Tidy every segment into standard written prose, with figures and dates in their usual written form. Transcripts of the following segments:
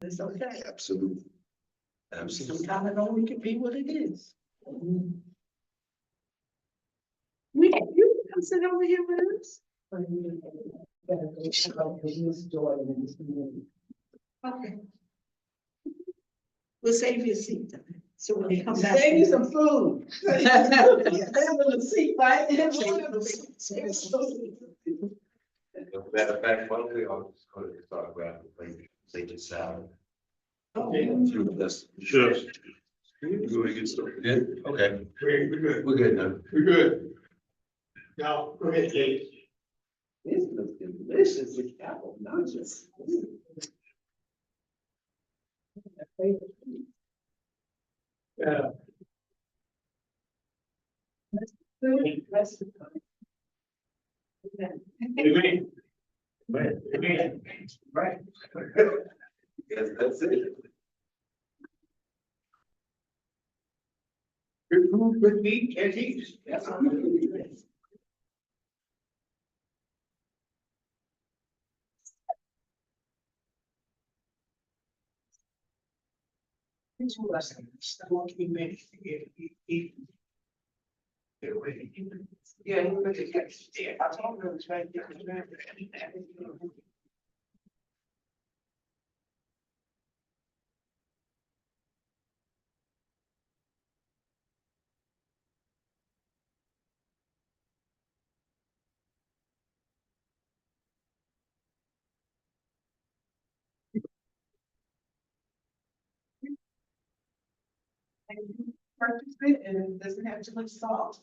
It's okay. Absolutely. Absolutely. Sometimes it only can be what it is. You can sit over here with us. Okay. We'll save you a seat. So when you come back. Save you some food. Save you a seat, right? Matter of fact, why don't we all just go to talk about the salad? Sure. You want to get started? Good? Okay. We're good. We're good now. We're good. Now, go ahead, Kate. This looks delicious with apple nudges. Yeah. Amen. Amen. Right. Yes, that's it. Good food, good meat, and eat. Yeah, you look at that. Yeah, I told her it's right there. Purchase it and it doesn't have too much salt.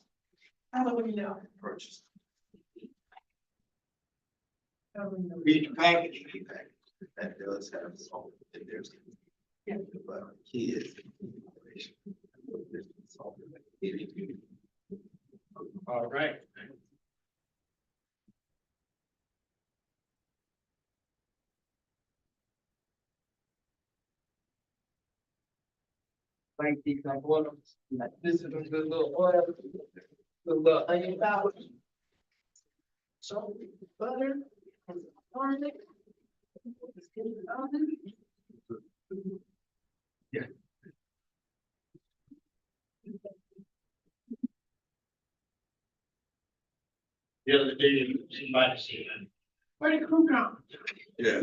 How do we know? Purchase. Read the package. That does have salt in there. Yeah. But key is. All right. Like these, like one of them, like this is a good little oil, little onion powder. Salt, butter, garlic. Yeah. The other day, somebody said, where the crew come? Yeah.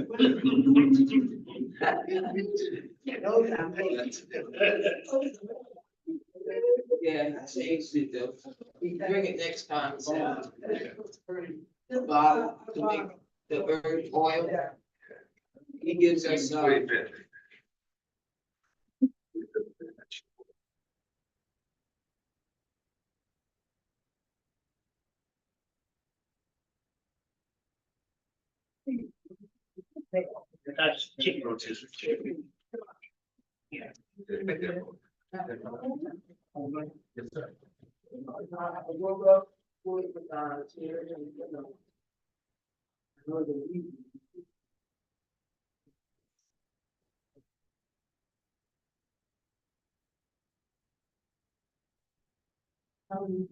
Yeah, I changed it though. We bring it next time. So. The bottom to make the herb oil. He gives us, That's chicken rotisserie. Yeah. Yes, sir. I woke up with tears and, you know. I know the reason.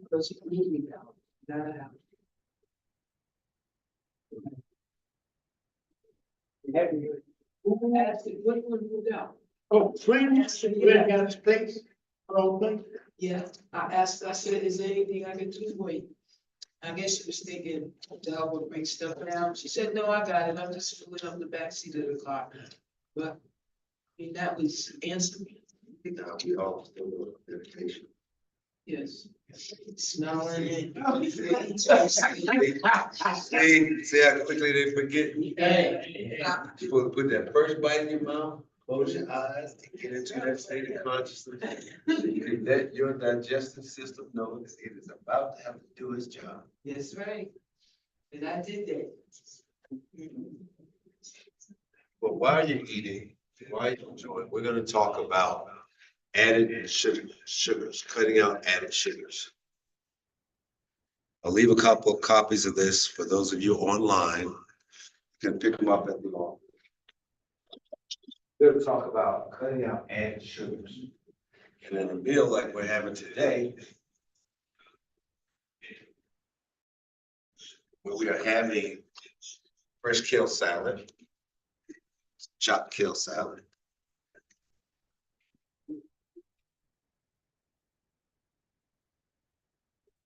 Because he need me now. That happened. Who asked it? What one moved out? Oh, Flynn got his place. Oh, thank you. Yeah, I asked, I said, is there anything I can do for you? I guess she was thinking Dell would bring stuff down. She said, no, I got it. I'm just filling up the backseat of the car. But, I mean, that was answered. We all still do dedication. Yes. Smelling it. See how quickly they forget. Hey. You're supposed to put that first bite in your mouth, close your eyes, and get into that state of consciousness. And let your digestive system know that it is about to have to do its job. That's right. And I did that. But while you're eating, while you're enjoying, we're gonna talk about added sugars, cutting out added sugars. I'll leave a couple of copies of this for those of you online. You can pick them up at the office. We'll talk about cutting out added sugars. And in a meal like we're having today, where we are having fresh kale salad, chopped kale salad,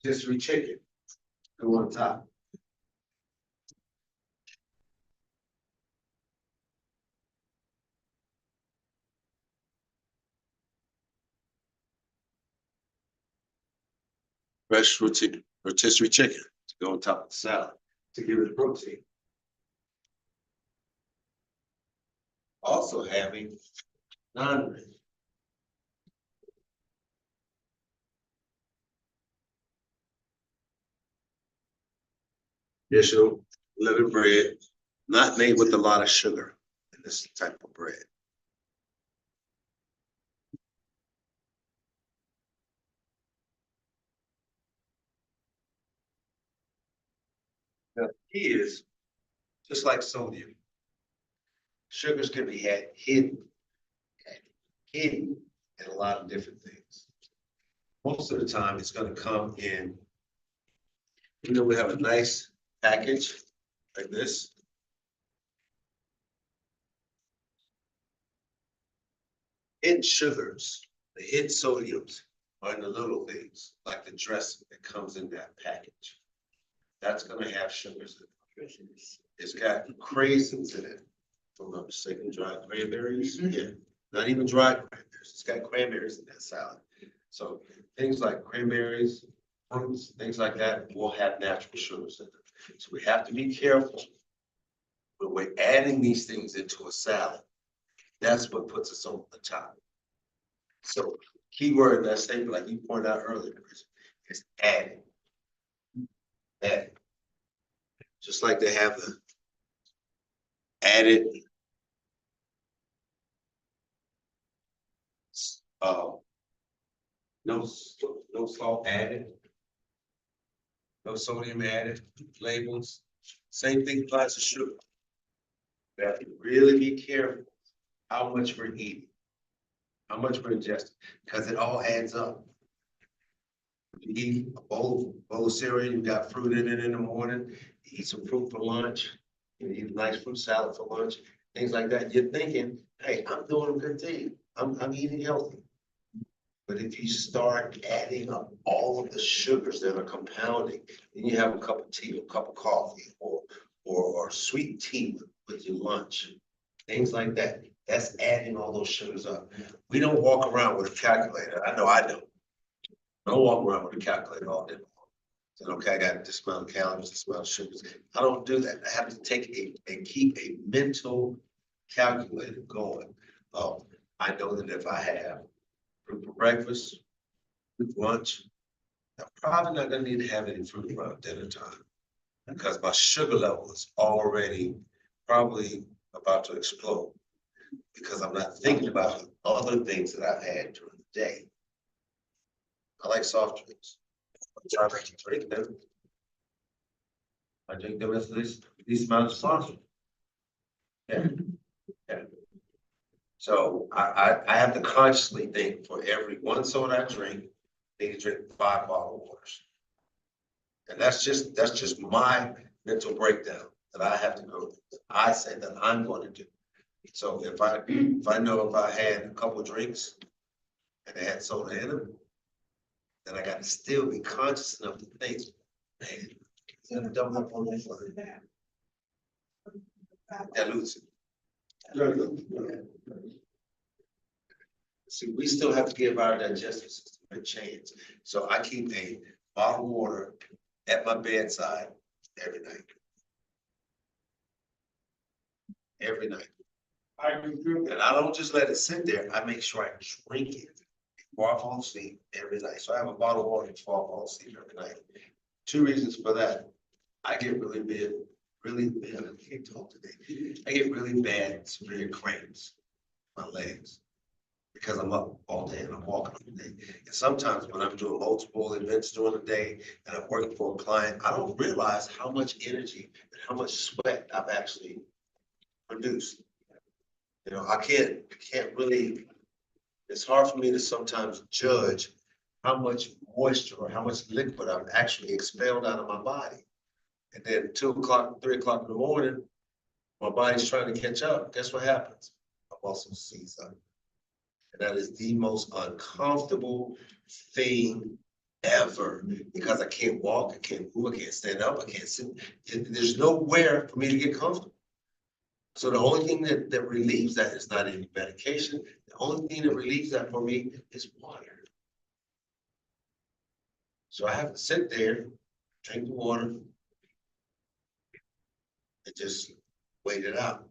rotisserie chicken. Go on top. Fresh rotisserie chicken to go on top of the salad to give it protein. Also having non-rich. Additional leavened bread, not made with a lot of sugar in this type of bread. Now, the key is, just like sodium, sugars can be hidden in a lot of different things. Most of the time, it's going to come in, we have a nice package like this. Hidden sugars, the hidden sodiums are in the little things, like the dressing that comes in that package. That's going to have sugars in it. It's got craisins in it. If I'm not mistaken, dried cranberries. Yeah, not even dried cranberries. It's got cranberries in that salad. So things like cranberries, fruits, things like that will have natural sugars in them. So we have to be careful when we're adding these things into a salad. That's what puts us on the top. So key word in that statement, like you pointed out earlier, is adding. Adding. Just like they have the added no salt added, no sodium added labels. Same thing applies to sugar. We have to really be careful how much we're eating, how much we're ingesting, because it all adds up. You eat a bowl of cereal, you've got fruit in it in the morning, you eat some fruit for lunch, you eat a nice fruit salad for lunch, things like that. You're thinking, hey, I'm doing a good thing. I'm eating healthy. But if you start adding up all of the sugars that are compounding, then you have a cup of tea, a cup of coffee, or sweet tea with your lunch, things like that. That's adding all those sugars up. We don't walk around with a calculator. I know I don't. I don't walk around with a calculator all day long. So, okay, I got this amount of calories, this amount of sugars. I don't do that. I have to take and keep a mental calculator going. I know that if I have fruit for breakfast, fruit for lunch, I'm probably not gonna need to have any fruit around dinner time because my sugar level is already probably about to explode because I'm not thinking about other things that I've had during the day. I like soft drinks. I like to drink them. I drink them as these amounts of soft drink. Yeah. Yeah. So I have to consciously think for every one soda I drink, I need to drink 5 bottled waters. And that's just my mental breakdown that I have to go through. I say that I'm going to do. So if I know if I had a couple of drinks and they had soda in them, then I got to still be conscious enough to think, man, I'm gonna double up on that. Dilute it. See, we still have to give our digestive system a chance. So I keep a bottle of water at my bedside every night. Every night. And I don't just let it sit there. I make sure I drink it before I fall asleep every night. So I have a bottle of water before I fall asleep every night. 2 reasons for that. I get really bad, I can't talk today. I get really bad severe cramps in my legs because I'm up all day and I'm walking all day. And sometimes when I'm doing multiple events during the day and I'm working for a client, I don't realize how much energy and how much sweat I've actually produced. You know, I can't really, it's hard for me to sometimes judge how much moisture or how much liquid I've actually expelled out of my body. And then 2 o'clock, 3 o'clock in the morning, my body's trying to catch up. Guess what happens? My muscles seize up. And that is the most uncomfortable thing ever, because I can't walk, I can't move, I can't stand up, I can't sit. There's nowhere for me to get comfortable. So the only thing that relieves that is not any medication. The only thing that relieves that for me is water. So I have to sit there, drink the water, and just wait it out.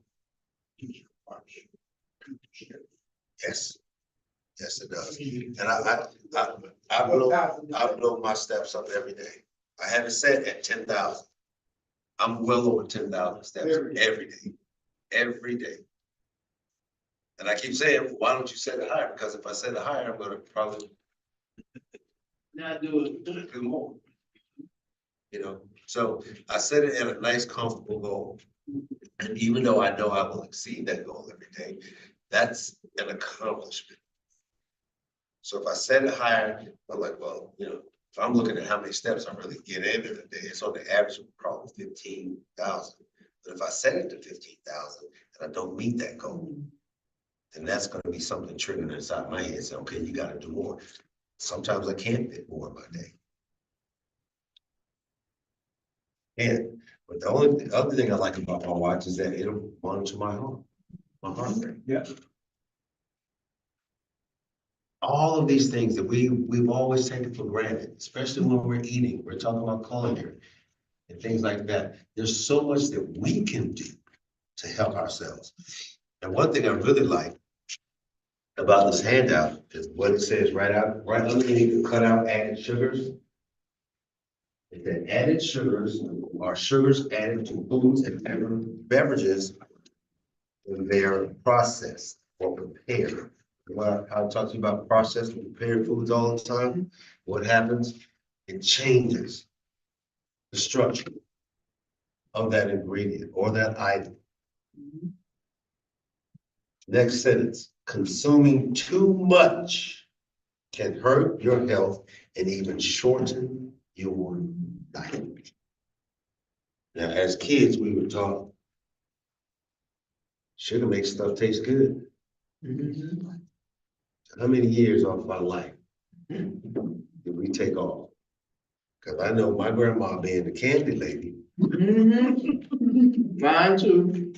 Yes, yes, it does. And I blow my steps up every day. I have it set at 10,000. I'm well over 10,000 steps every day. And I keep saying, why don't you set it higher? Because if I set it higher, I'm gonna probably Not do do more. You know, so I set it at a nice, comfortable goal. And even though I know I will exceed that goal every day, that's an accomplishment. So if I set it higher, I'm like, well, you know, if I'm looking at how many steps I really get in a day, it's on the average of probably 15,000. But if I set it to 15,000 and I don't meet that goal, then that's going to be something triggering inside my head. Say, okay, you got to do more. Sometimes I can't fit more in my day. And but the other thing I like about my watch is that it'll monitor my heart rate. Yeah. All of these things that we've always taken for granted, especially when we're eating, we're talking about culinary and things like that. There's so much that we can do to help ourselves. And one thing I really like about this handout is what it says right underneath the cutout added sugars. It said added sugars are sugars added to foods and beverages when they are processed or prepared. Well, I talk to you about processed and prepared foods all the time. What happens? It changes the structure of that ingredient or that item. Next sentence, consuming too much can hurt your health and even shorten your life. Now, as kids, we were taught sugar makes stuff taste good. How many years off our life did we take off? Because I know my grandma being the candy lady. Mine too.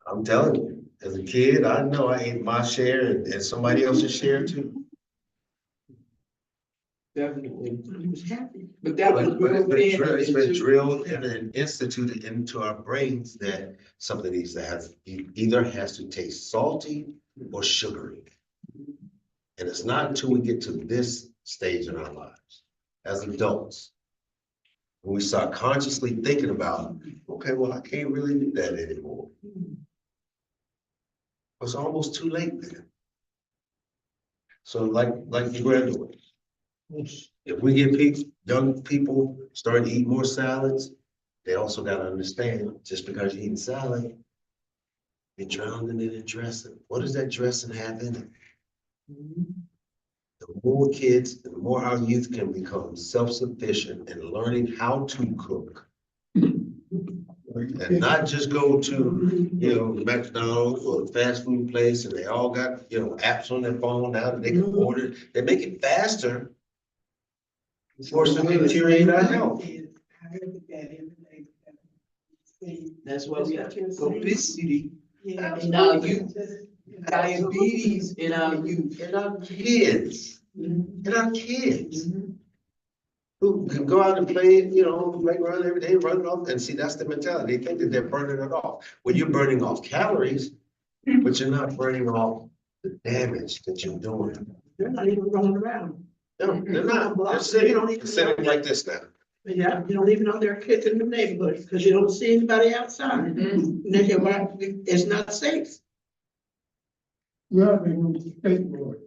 I'm telling you, as a kid, I know I ate my share and somebody else's share too. Definitely. But that was But it's been into- drilled and instituted into our brains that something needs to either has to taste salty or sugary. And it's not until we get to this stage in our lives as adults, when we start consciously thinking about, okay, well, I can't really do that anymore. It's almost too late then. So like the granddaughter, if we get young people starting to eat more salads, they also got to understand, just because you're eating salad, you're drowning in it dressing. What does that dressing have in it? The more kids, the more our youth can become self-sufficient in learning how to cook. And not just go to, McDonald's or the fast food place and they all got, apps on their phone now that they can order. They make it faster. For us to deteriorate our health. That's why we have obesity in our youth, diabetes in our youth. And our kids, who can go out and play, playground every day, run it off, and see, that's the mentality. They think that they're burning it off. Well, you're burning off calories, but you're not burning off the damage that you're doing. They're not even running around. No, they're not. They're sitting like this now. Yeah, you don't even know there are kids in the neighborhood because you don't see anybody outside. And they say, well, it's not safe. Well, they moved to skateboard.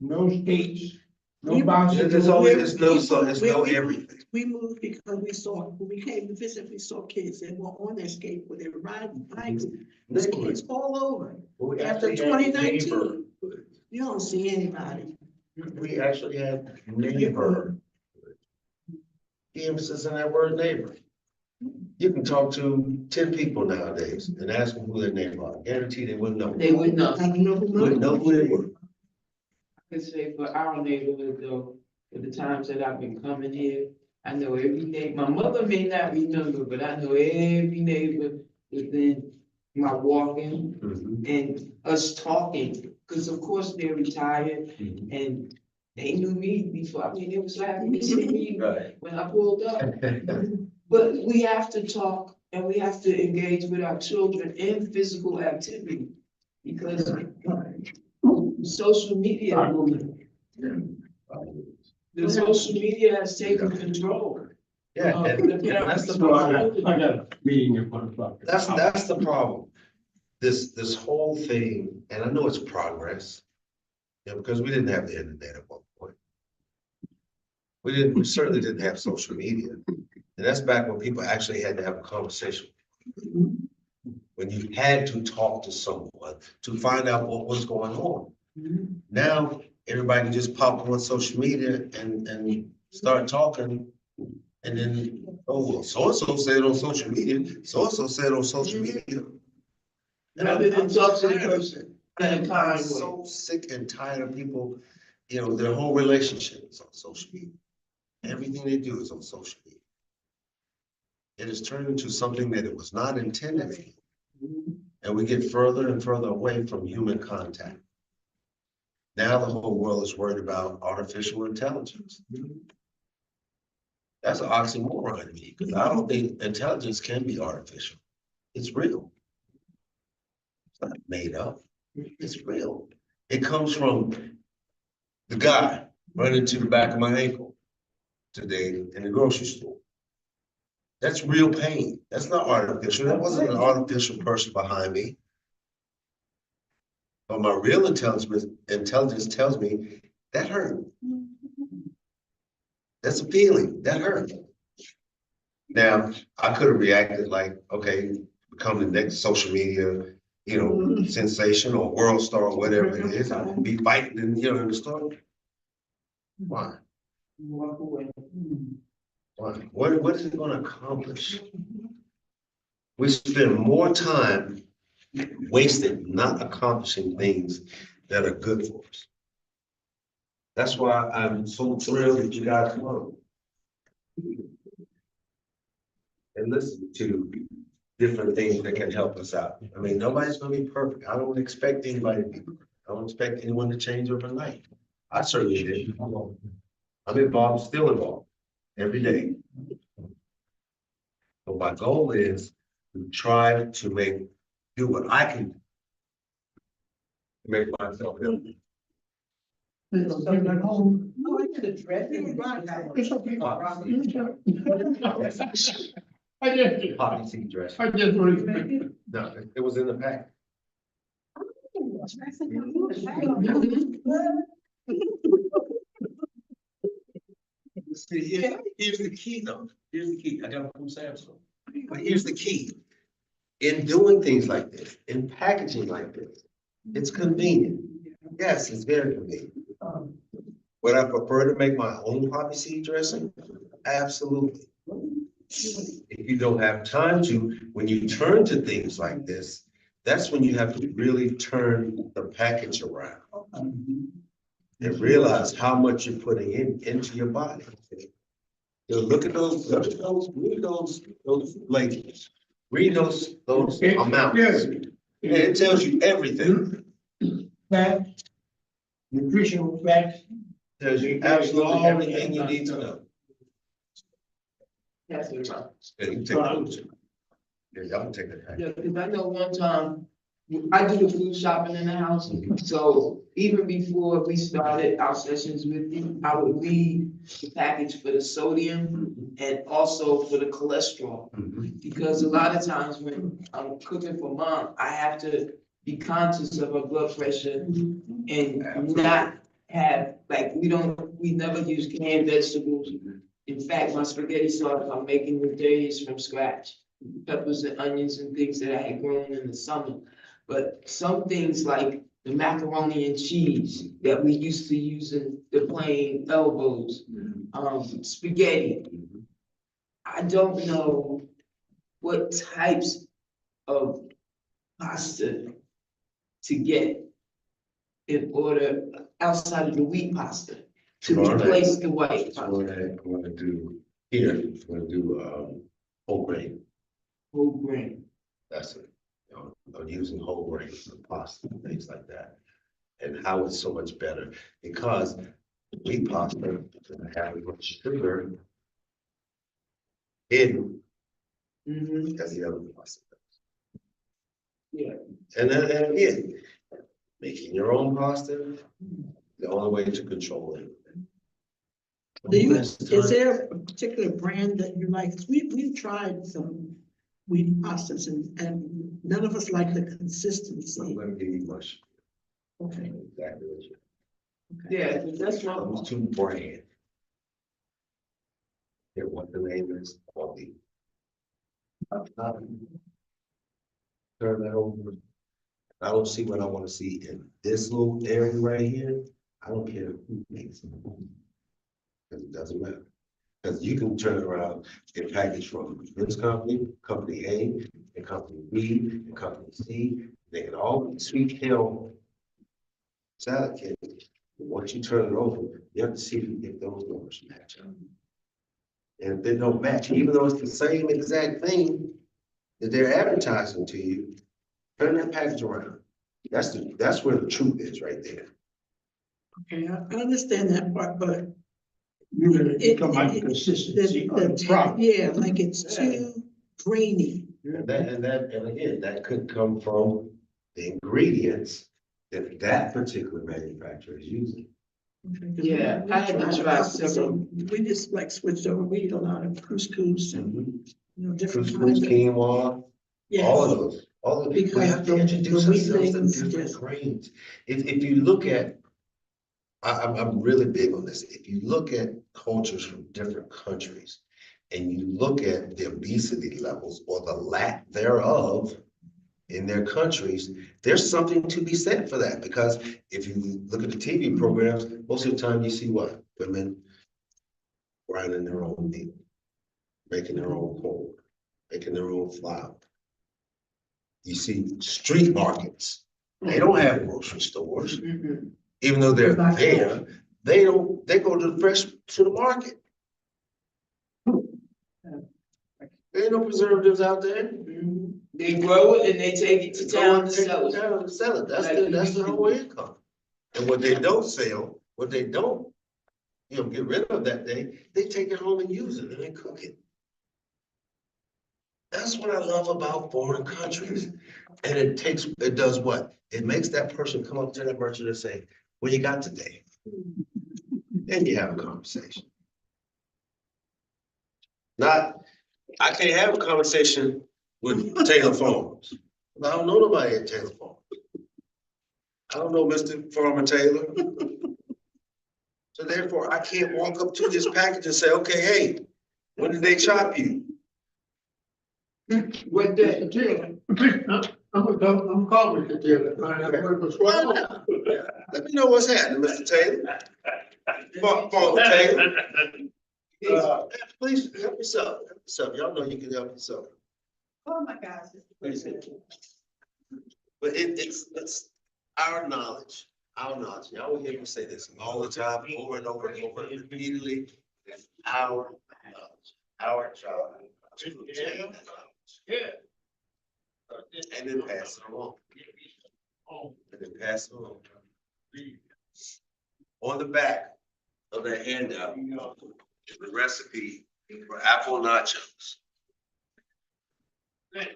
No skates, no We- boxes. There's no everything. We moved because when we came to visit, we saw kids that were on their skateboard, they were riding bikes. There's kids all over. We After actually had 2019, you don't see anybody. We actually had neighbor. The emphasis on that word neighbor. You can talk to 10 people nowadays and ask them who their neighbor are. Guarantee they wouldn't know. They would know. I don't know who Wouldn't know who they were. could say for our neighborhood though, for the times that I've been coming here, I know every neighbor, my mother may not remember, but I know every neighbor within my walking and us talking, because of course they're retired and they knew me before, I mean, it was like, they see me Right. when I pulled up. But we have to talk and we have to engage with our children in physical activity, because social media, the social media has taken control. Yeah, and that's the So I problem. got a meeting at 1 o'clock. That's the problem. This whole thing, and I know it's progress. Because we didn't have the internet at one point. We certainly didn't have social media. And that's back when people actually had to have a conversation. When you had to talk to someone to find out what was going on. Now, everybody can just pop on social media and start talking. And then, oh, well, so-and-so said on social media, so-and-so said on social media. And Rather than I'm talk to the tired of person it. in a I'm kind way. so sick and tired of people, their whole relationship is on social media. Everything they do is on social media. It has turned into something that it was not intended for. And we get further and further away from human contact. Now the whole world is worried about artificial intelligence. That's an oxymoron to me, because I don't think intelligence can be artificial. It's real. It's not made up. It's real. It comes from the guy running to the back of my ankle today in the grocery store. That's real pain. That's not artificial. That wasn't an artificial person behind me. But my real intelligence tells me that hurt. That's a feeling. That hurt. Now, I could have reacted like, okay, become the next social media, sensation or world star or whatever it is. I would be fighting in the story. Why? Walk away. Why? What is it going to accomplish? We spend more time wasted not accomplishing things that are good for us. That's why I'm so thrilled that you guys come on and listen to different things that can help us out. I mean, nobody's gonna be perfect. I don't expect anybody to be perfect. I don't expect anyone to change overnight. I certainly didn't. I'm involved, still involved, every day. But my goal is to try to do what I can do to make myself healthy. No, I did a dread. It's okay. I just, Poppy seed dress. I just really. No, it was in the pack. See, here's the key though. Here's the key. I got it from Samsung. But here's the key. In doing things like this, in packaging like this, it's convenient. Yes, it's very convenient. Would I prefer to make my own poppy seed dressing? Absolutely. If you don't have time to, when you turn to things like this, that's when you have to really turn the package around and realize how much you're putting into your body. Look at those, read those labels. Read those amounts. And it tells you everything. Fat, nutritional facts. Tells you absolutely everything you need to know. That's it. Yeah, you take that. Yeah, y'all can take that. Yeah, because I know one time, I do the food shopping in the house, so even before we started our sessions with you, I would read the package for the sodium and also for the cholesterol. Because a lot of times when I'm cooking for mom, I have to be conscious of her blood pressure and not have, like, we never use canned vegetables. In fact, my spaghetti sauce, I'm making the days from scratch, peppers and onions and things that I had grown in the summer. But some things like the macaroni and cheese that we used to use in the plain elbows, spaghetti. I don't know what types of pasta to get. and order outside of the wheat pasta to Tomorrow night. replace the white So pasta. I'm gonna do here, I'm gonna do, whole grain. Whole grain. That's it. You know, I'm using whole grain for pasta and things like that. And how it's so much better, because wheat pasta doesn't have as much sugar in Mm-hmm. as the other pasta. Yeah. And then again, making your own pasta, the only way to control it. Is there a particular brand that you like? 'Cause we've tried some wheat pastas and none of us like the I'm consistency. gonna give you much. Okay. Exactly what you. Yeah, that's one. Those two brands. Here, what the name is, quality. Turn that over. I don't see what I wanna see in this little area right here. I don't care who makes it. Cause it doesn't matter. Cause you can turn around and package from this company, company A, and company B, and company C. They can all be sweet hill salad kits. Once you turn it over, you have to see if those numbers match up. And if they don't match, even though it's the same exact thing that they're advertising to you, turn that package around. That's where the truth is right there. Okay, I understand that part, but You really It- come like it- consistency of the product. yeah, like it's too grainy. And again, that could come from the ingredients that particular manufacturer is using. Yeah, I had to try several. We just like switched over, we eat a lot of couscous and, you know, different Couscous, kinds of. quinoa, all Yes. of those, we Because have to the introduce wheat ourselves to things, different yes. grains. If you look at, I'm really big on this. If you look at cultures from different countries and you look at the obesity levels or the lack thereof in their countries, there's something to be said for that. Because if you look at the TV programs, most of the time you see what? Women grinding their own meat, making their own corn, making their own flour. You see street markets. They don't have grocery stores. Mhm. Even though they're there, they go to the market. There ain't no preservatives out there. Mhm. They grow it and they take it to town to sell it. Town to sell it, Like you that's used the to whole do. income. And what they don't sell, what they don't, get rid of that day, they take it home and use it and they cook it. That's what I love about foreign countries. And it does what? It makes that person come up to that merchant and say, what you got today? And you have a conversation. Not, I can't have a conversation with Taylor Farms. I don't know nobody at Taylor Farms. I don't know Mr. Farmer Taylor. So therefore, I can't walk up to this package and say, okay, hey, when did they chop you? What day? I'm calling it there. Why not? Let me know what's happening, Mr. Taylor. Farmer Taylor. Please help yourself. Help yourself. Y'all know you can help yourself. Oh, my gosh. But it's our knowledge. Y'all will hear me say this all the time, over and over and over, repeatedly. It's our knowledge, our job to obtain that knowledge. And then pass it along. And then pass it along. On the back of that handout is the recipe for apple nachos. I'm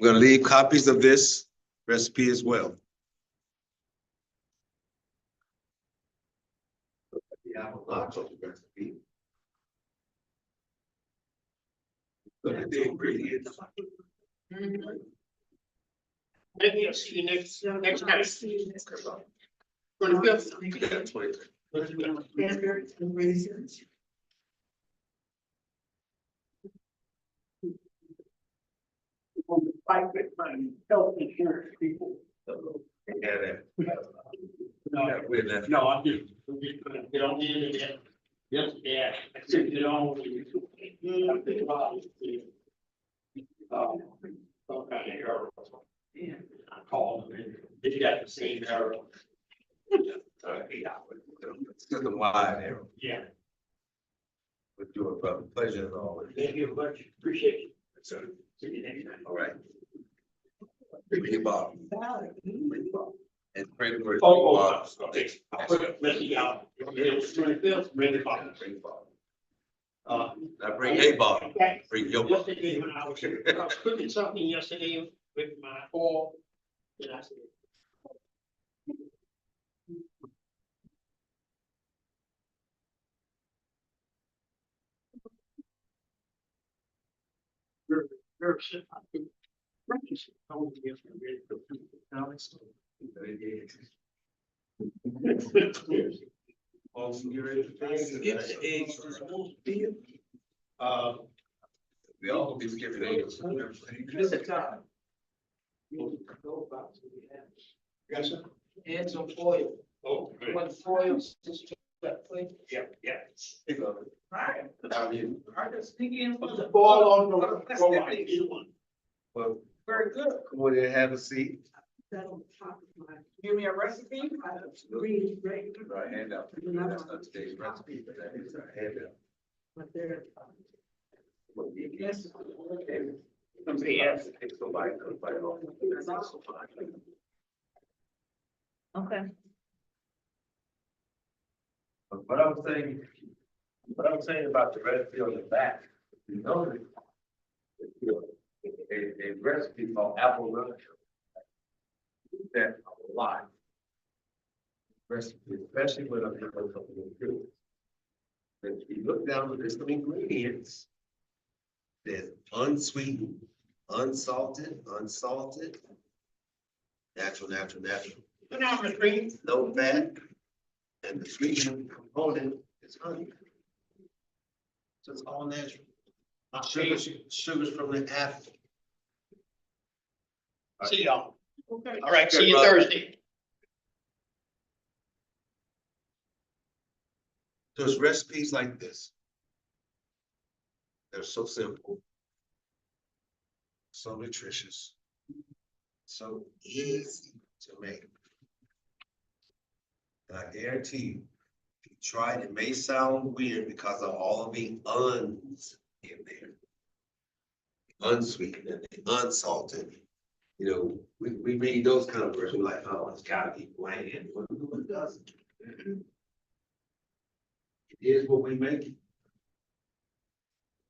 gonna leave copies of this recipe as well. The apple nacho recipe. Look at the ingredients. Maybe I'll see you next time. Yeah, 20. Cranberries and raisins. Fight with my health insurance people. Yeah, that. No, We're not- no, I'm just gonna get on the internet. Yes, yeah, I sent it on. Some kind of error. call them, and if you got the same arrow. 8 hours. It's just a wide arrow. Yeah, With your brother, pleasure as always. thank you much, appreciate you. So, See you next time. all right. Bring your bottle and pray for. Okay. I'll put it, let you out. It's 25th, bring the bottle. Bring the bottle. Uh, Now bring a bottle, Okay. bring your bottle. Yesterday, when I was cooking something yesterday with my oil, and I said, very simple. Breakfast. I want to get some ready for food. Now it's- Also, you ready for this? Skip the eggs, just won't be. We all be skipping eggs. This is time. Yes, sir. And some foil. Oh, good. What foil, just that plate. Yeah, yeah. Right. How are you? I just think in for the Ball on the. Either one. Well, Very good. come on in and have a seat. That on top of my Give me a recipe. green, right, Our handout. That's not today's recipe, but that is our handout. but they're. Yes. Somebody else takes the bite, comes bite off. That's also fine. Okay. But what I was saying about the recipe on the back, you know, a recipe called apple runner. That a lot. Recipe, especially when I'm doing something good. If you look down the list of ingredients, there's unsweetened, unsalted, natural, Good night, Mr. Green. no fat, and the sweetening component is honey. So it's all natural. Sugars from the apple. See y'all. Okay. All right, see you Good, brother. Thursday. There's recipes like this. They're so simple. So nutritious. So easy to make. And I guarantee you, if you try it, it may sound weird because of all of the uns in there. Unsweetened and the unsalted. You know, we read those kind of words, we're like, oh, it's gotta be bland. Well, it doesn't. It is what we make it.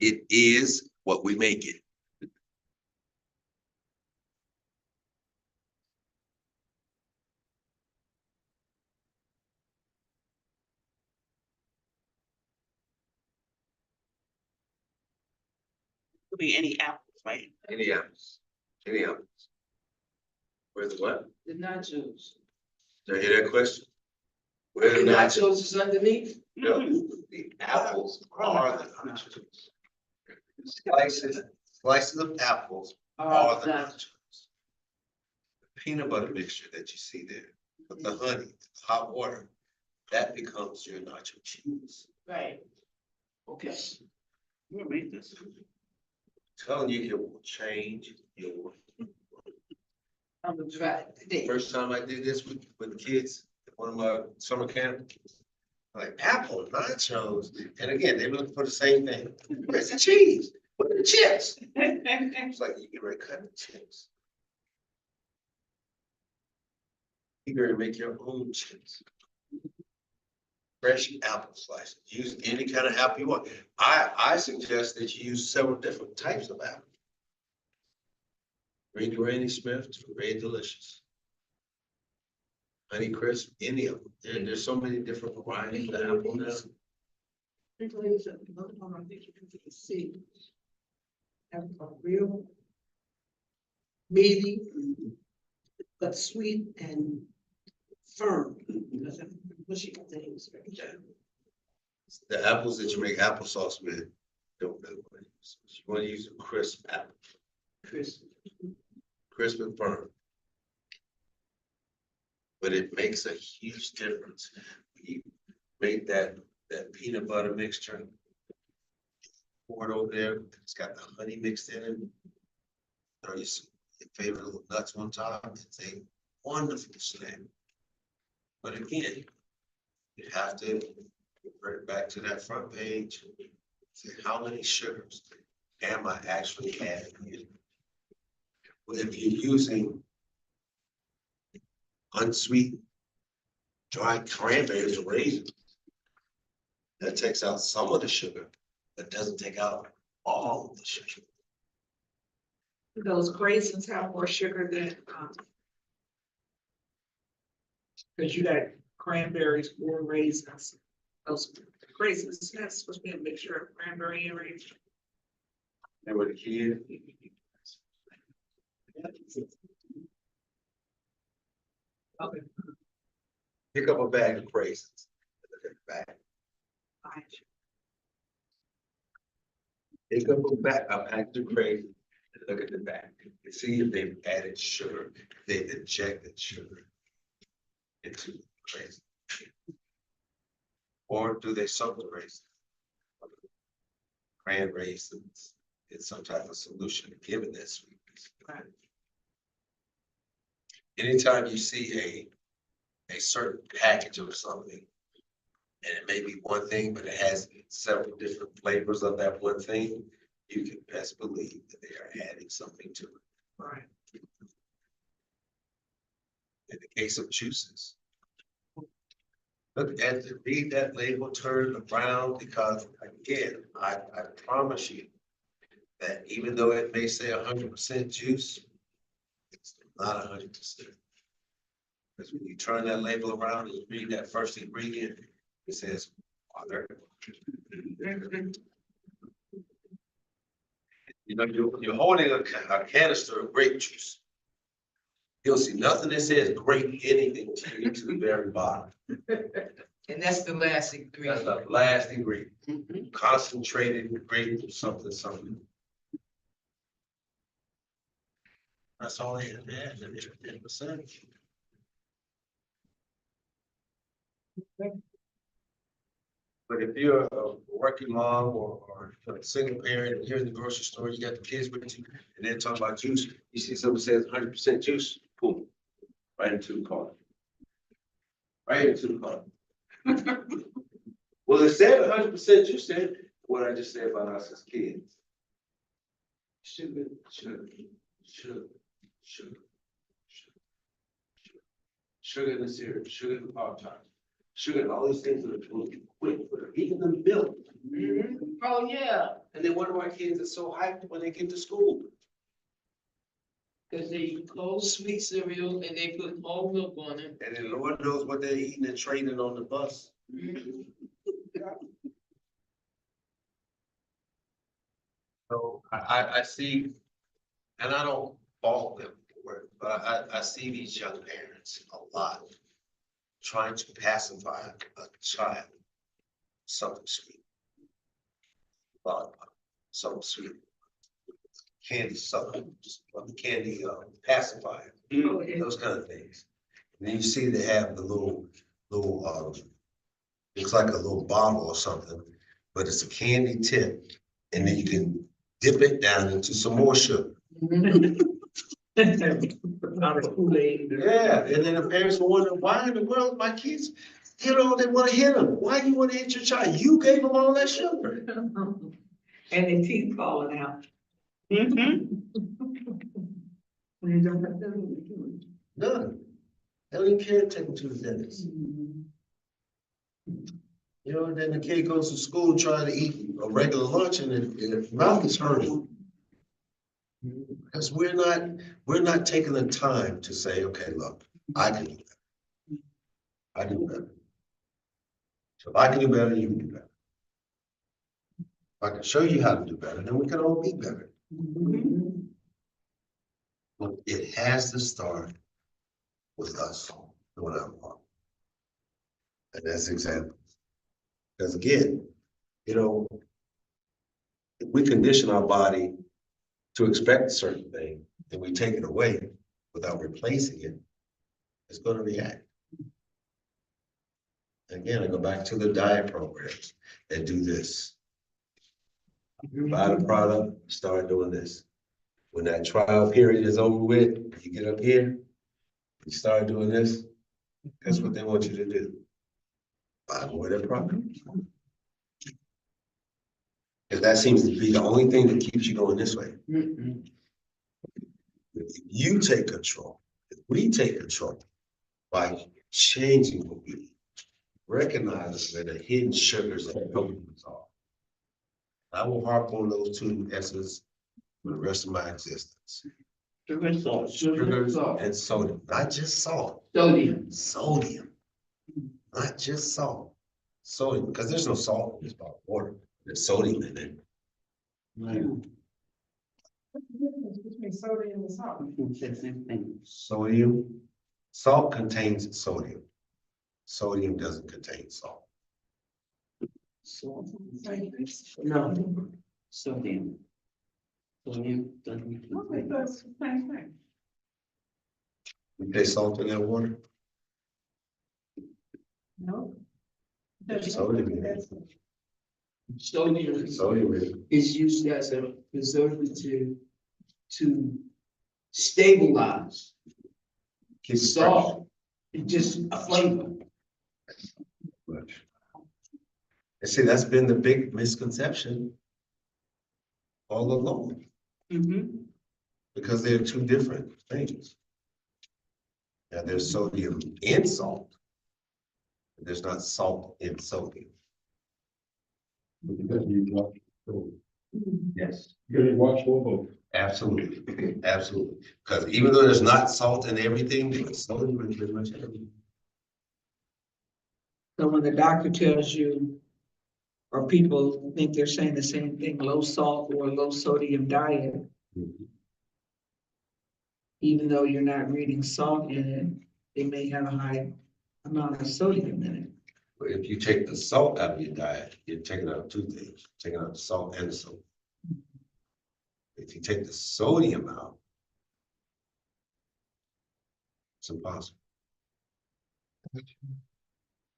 It is what we make it. Could be any apples, right? Any apples, any apples. Where's the what? The nachos. Did I hear that question? Where The the nachos? nachos is underneath. No, the apples are the nachos. Slices of apples are the nachos. The peanut butter mixture that you see there, with the honey, the hot water, that becomes your nacho cheese. Right. Okay. We'll make this. Telling you, it will change your. I'm gonna try it today. First time I did this with kids, at one of my summer camp. Like apple nachos, and again, they look for the same thing. Where's the cheese? Where are the chips? It's like you get ready to cut the chips. You better make your own chips. Fresh apple slices. Use any kind of apple you want. I suggest that you use several different types of apple. Green Granny Smith, very delicious. Honey Crisp, any of them. There's so many different varieties of apple now. There's another one I think you can see. Have a real meaty, but sweet and firm. Because of mushy things. The apples that you make applesauce with, don't know what it is. You want to use a crisp apple. Crisp and firm. But it makes a huge difference. When you make that peanut butter mixture. Pour it over there, it's got the honey mixed in it. Throw you some your favorite little nuts one time. It's a wonderful snack. But again, you have to bring it back to that front page. Say, how many sugars am I actually adding in? Well, if you're using unsweet dried cranberries or raisins, that takes out some of the sugar, but doesn't take out all of the sugar. Those raisins have more sugar than, cause you got cranberries or raisins. Those raisins, that's supposed to be a mixture of cranberry and raisin. They were the kid. Okay. Pick up a bag of raisins. Look at the bag. Fine. Pick up a pack of raisins and look at the bag. And see if they've added sugar, they've injected sugar into the raisin. Or do they soak the raisins? Cran raisins in some type of solution to give it that sweetness. Right. Anytime you see a certain package of something, and it may be one thing, but it has several different flavors of that one thing, you can best believe that they are adding something to it. Right. In the case of juices, look at read that label, turn it around, because again, I promise you that even though it may say 100% juice, it's not 100%. Because when you turn that label around and you read that first ingredient, it says water. You know, you're holding a canister of grape juice. You'll see nothing that says grape anything to you to the very bottom. And that's the last That's ingredient. the last ingredient. Concentrated grape something, something. That's all they have to add, an extra 10%. But if you're a working mom or a single parent, you're in the grocery store, you got the kids with you, and they're talking about juice, you see something says 100% juice, boom, right into the cart. Right into the cart. Well, it said 100% juice said what I just said about us as kids. Sugar, sugar, sugar, sugar, sugar, sugar. Sugar in the syrup, sugar in the Pop-Tart, sugar and all these things that are going to be quick, even the milk. Oh, yeah. And they wonder why kids are so hyped when they get to school. Cause they eat cold sweet cereal and they put whole milk on it. And then Lord knows what they're eating and training on the bus. So I see, and I don't fault them for it, but I see these young parents a lot trying to pacify a child, something sweet. Lollipop, something sweet. Candy, something, candy pacifier, those kind of things. And then you see they have the little, looks like a little bottle or something, but it's a candy tip. And then you can dip it down into some more sugar. Not a Kool-Aid. Yeah, and then the parents will wonder, why in the world my kids, they want to hit them. Why do you want to hit your child? You gave them all that sugar. And their teeth falling out. When you don't have that. None. They don't even care to take them to the dentist. You know, and then the kid goes to school trying to eat a regular lunch and his mouth is hurting. Because we're not taking the time to say, okay, look, I can do that. I can do better. So if I can do better, you can do better. If I can show you how to do better, then we can all be better. But it has to start with us doing our part. And that's example. Because again, you know, if we condition our body to expect a certain thing and we take it away without replacing it, it's going to react. Again, I go back to the diet programs that do this. Buy the product, start doing this. When that trial period is over with, you get up here, you start doing this, that's what they want you to do. Buy more of their product. Because that seems to be the only thing that keeps you going this way. If you take control, if we take control by changing what we eat, recognize that the hidden sugars that help us all. I will harp on those two S's for the rest of my existence. Sugar, salt, Sugars and sodium, not just salt, sodium. sodium, not just salt. Sodium, because there's no salt in this bottled water, there's sodium in it. Right. Between sodium and salt. Same thing. Sodium, salt contains sodium. Sodium doesn't contain salt. Salt. No, sodium. Sodium doesn't. Okay, that's the same thing. You taste salt in that water? No. Sodium in it. Sodium Sodium in it. is used as a preservative to stabilize. Keep it Salt, it's just a flavor. fresh. And see, that's been the big misconception all along, because they're two different things. Now, there's sodium in salt. But there's not salt in sodium. Yes. Good, watch both. Absolutely, absolutely. Because even though there's not salt in everything, there's sodium in pretty much everything. So when the doctor tells you, or people think they're saying the same thing, low salt or low sodium diet, even though you're not reading salt in it, they may have a high amount of sodium in it. But if you take the salt out of your diet, you're taking out two things, taking out the salt and the sodium. If you take the sodium out, it's impossible.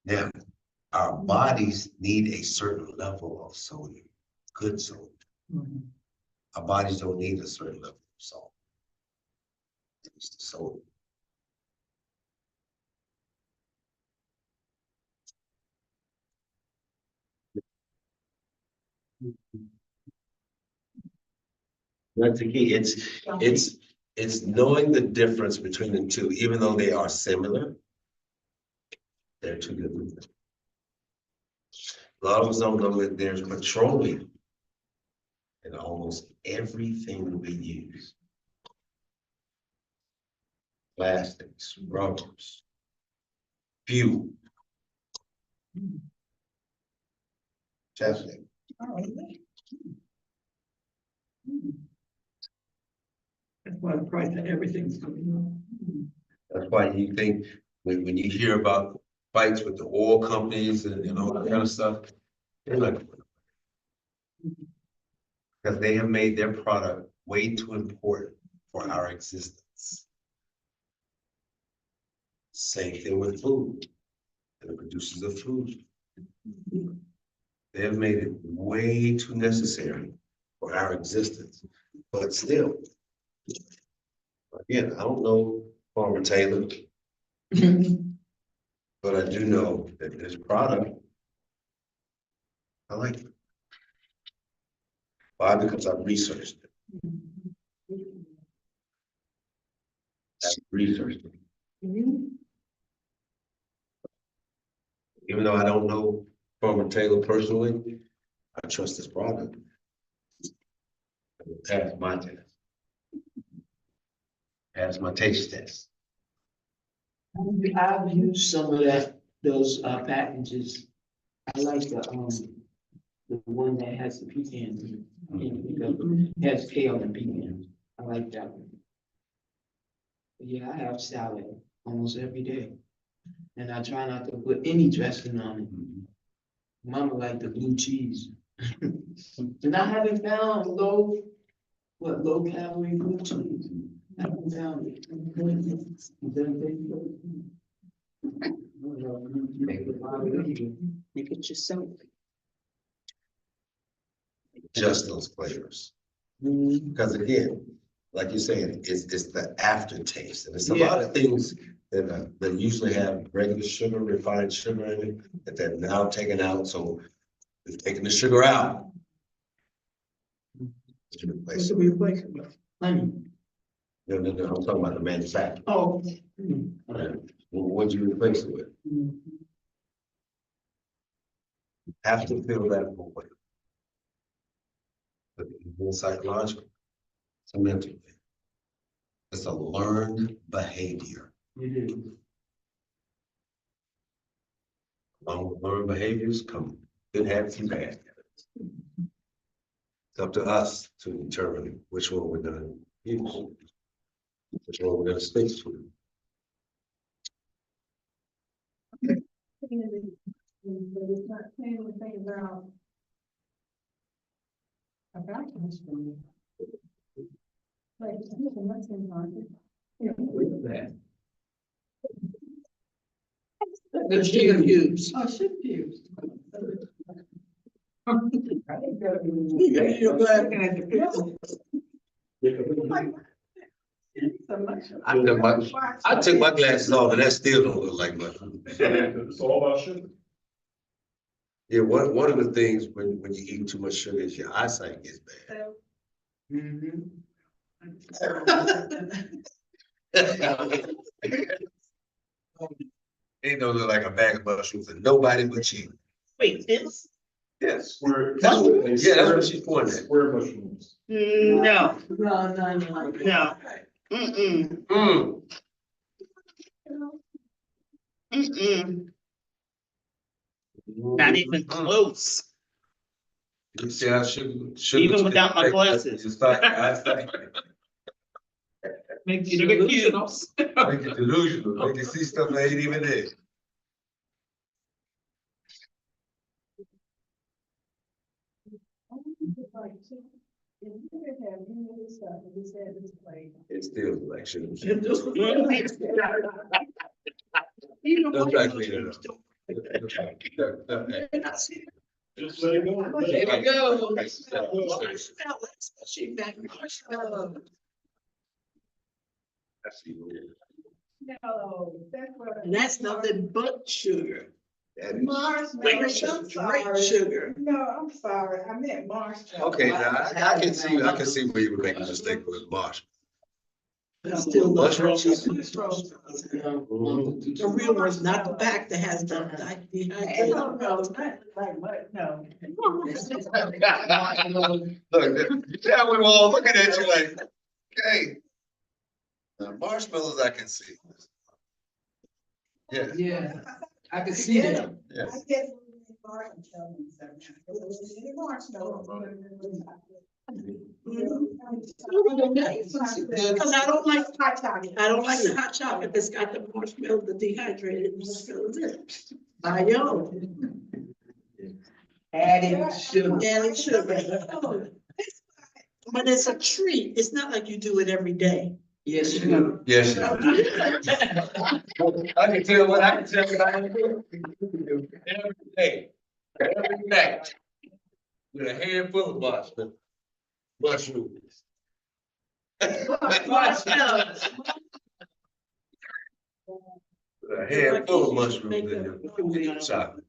Now, our bodies need a certain level of sodium, good sodium. Our bodies don't need a certain level of salt. It's the sodium. That's the key. It's knowing the difference between the two, even though they are similar. They're two different things. A lot of us don't know that there's petroleum in almost everything we use. Plastics, rubbers, fuel. Chapstick. That's why the price of everything's coming That's why you think when you hear about fights with the oil companies and all that kind of stuff, they're like, because they have made their product way too important for our existence. Same thing with food and the producers of food. They have made it way too necessary for our existence, but still. Again, I don't know Farmer Taylor, but I do know that this product, I like it. Why? Because I've researched it. I've researched it. Even though I don't know Farmer Taylor personally, I trust this product. I will pass my test. Pass my taste test. I've used some of those packages. I like the one that has the pecans in it. It has kale and pecans. I like that one. But yeah, I have salad almost every day. And I try not to put any dressing on it. Mama like the blue cheese. And I haven't found low calorie blue cheese. I haven't found it. Make it yourself. Just those flavors. Because again, like you're saying, it's the aftertaste, and it's a lot of things that usually have regular sugar, refined sugar in it, that they're now taken out, so they're taking the sugar out. To replace What's it. the replacement? Honey. No, I'm talking about the manufacturer. Oh, Right. Well, what'd you replace it with? Have to feel that way. But it's psychological, it's a mental thing. It's a learned behavior. It is. Along with learned behaviors come good habits and bad habits. It's up to us to determine which one we're gonna use, which one we're gonna stick to. but it's not saying anything about. About this for me. Like, it's nothing on it. The sugar cubes. Oh, sugar cubes. You're glad. I took my glasses off and that still don't look like much. It's all about sugar. Yeah, one of the things when you eat too much sugar is your eyesight gets bad. Ain't no look like a bag of mushrooms and nobody but you. Wait, this? Yes. Square. That's what she's pointing at. Square mushrooms. No, No. no. Mm-mm, Mm. mm-mm, not even close. You see how sugar. Even without my glasses. You start your eyesight. Make you sugar cubes. Make you delusional, make you see stuff that ain't even there. It's still like sugar. Don't try to clean it up. Just let it go. There we go. I see. No, that's what. And that's nothing but sugar. That is. Marshmallow, I'm Straight sorry. sugar. No, I'm sorry, I meant marshmallow. Okay, now I can see where you would make a mistake with marshmallow. It's still Mushrooms? The real one's not the pack that has the dehydrated. No, not like much, no. Look, you tell we were all looking at you like, okay. Marshmallows I can see. Yeah, Yeah, I can see that. I yes. guess marshmallow sometimes. Marshmallow. Cause I don't like, Hot chocolate. I don't like the hot chocolate that's got the marshmallow, the dehydrated marshmallow in it. I know. Adding sugar. Adding sugar. But it's a treat. It's not like you do it every day. Yes, you do. Yes, yeah. I can tell what I do. Every day, every night. With a handful of mushrooms. Marshmallows. With a handful of mushrooms in your chocolate.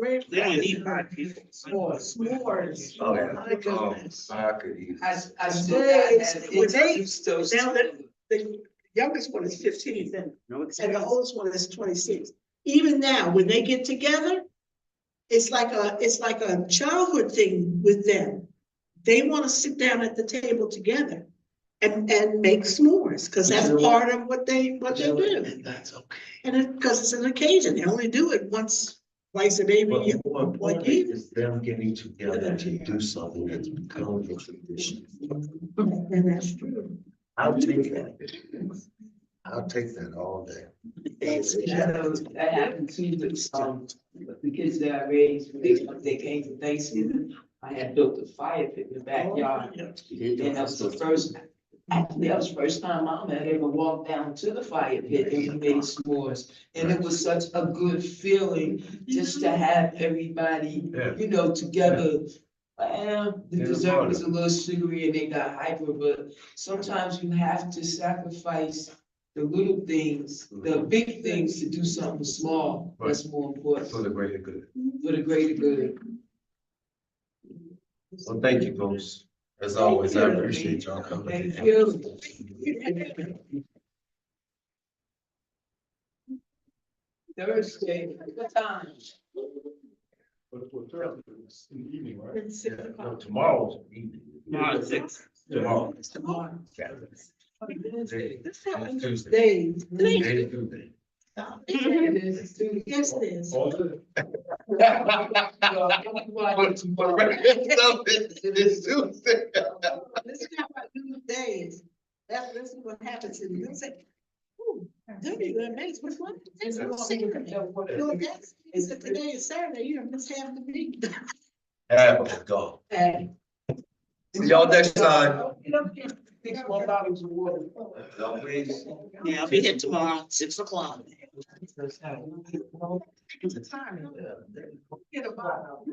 They don't need hot people. S'mores. Oh, yeah. My goodness. I could eat. I still got that When they- introduced those. Now the youngest one is 15 and the oldest one is 26. Even now, when they get together, it's like a childhood thing with them. They want to sit down at the table together and make s'mores, because that's part of what they do. That's okay. And because it's an occasion, they only do it once, twice a maybe. It's them getting together to do something that's become a tradition. And that's true. I'll take that. I'll take that all day. That happened too with the kids that I raised, when they came to Thanksgiving. I had built a fire pit in the backyard. And that was the first time Mama had ever walked down to the fire pit and we made s'mores. And it was such a good feeling just to have everybody, Yeah. together The Yeah, dessert water. was a little sugary and they got hyper, but sometimes you have to sacrifice the little things, the big things to do something small. That's more important For the greater good. for the greater good. Well, thank you, folks. As always, I appreciate y'all coming. Thank you. Thursday, what time? But Thursday, it's in the evening, right? It's 6 o'clock. No, tomorrow's evening. Tomorrow, Tomorrow. It's tomorrow. Saturday. Let's have one of those Tuesday. days. Today is Tuesday. It is Tuesday. Yes, it is. All day. It is Tuesday. Let's have our new days. That's what happens in you. Say, ooh, don't be amazed. What's one? It's a secret. No, that's, it's that today is Saturday, you have missed half the week. Have a go. And See y'all next time. Six more bottles of water. Please. yeah, I'll be here tomorrow, 6 o'clock. It's a time. Get a bottle.